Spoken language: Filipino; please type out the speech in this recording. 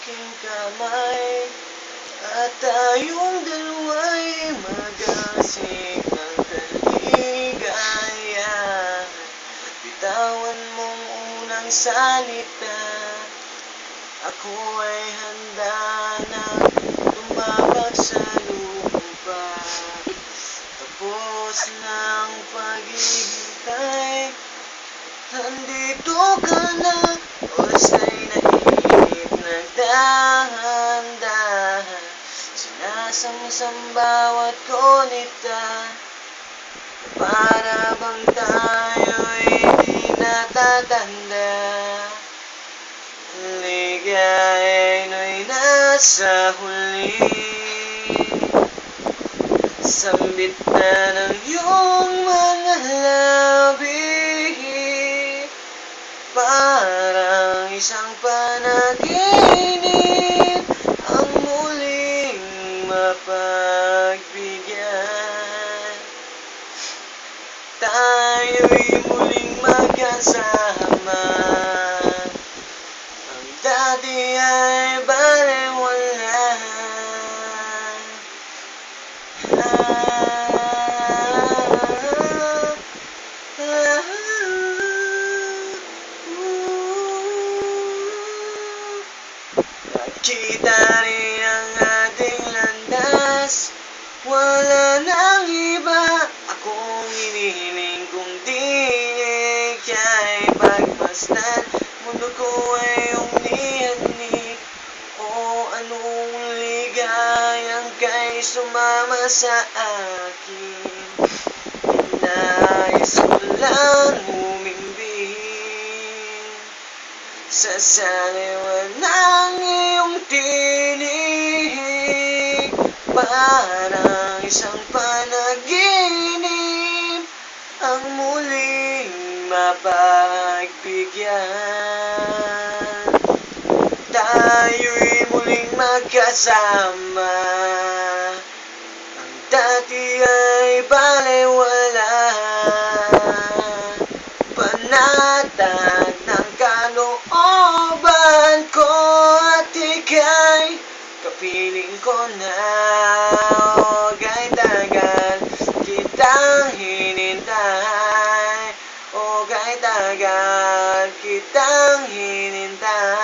aking kamay at tayong dalawa'y mag-asik ng kaligayahan. Bitawan mong unang salita, ako ay handa na tumawag sa lupa. Tapos ng paghihintay, nandito ka na, oras ay nahihip, nagdahan-dahan. Sinasamsam bawat gonita, para bang tayo'y di natatanda. Ligaya'y no'y nasa huli, sambit na ng iyong mga labi, parang isang panaginip ang muling mapagbigyan. Tayo'y muling magkasama, ang dati ay balewala. Nakita rin ang ating landas, wala nang iba akong hinihiling kundi ika'y pagmasdan. Mundo ko ay iyong nihanik, o anong ligayang kay sumama sa akin. Nais ko lang humimbing sa saliwan ng iyong tinig, parang isang panaginip ang muling mapagbigyan. Tayo'y muling magkasama, ang dati ay balewala. Panatag ng kalooban ko at ika'y kapiling ko na. O kay tagal kitang hinintay, o kay tagal kitang hinintay.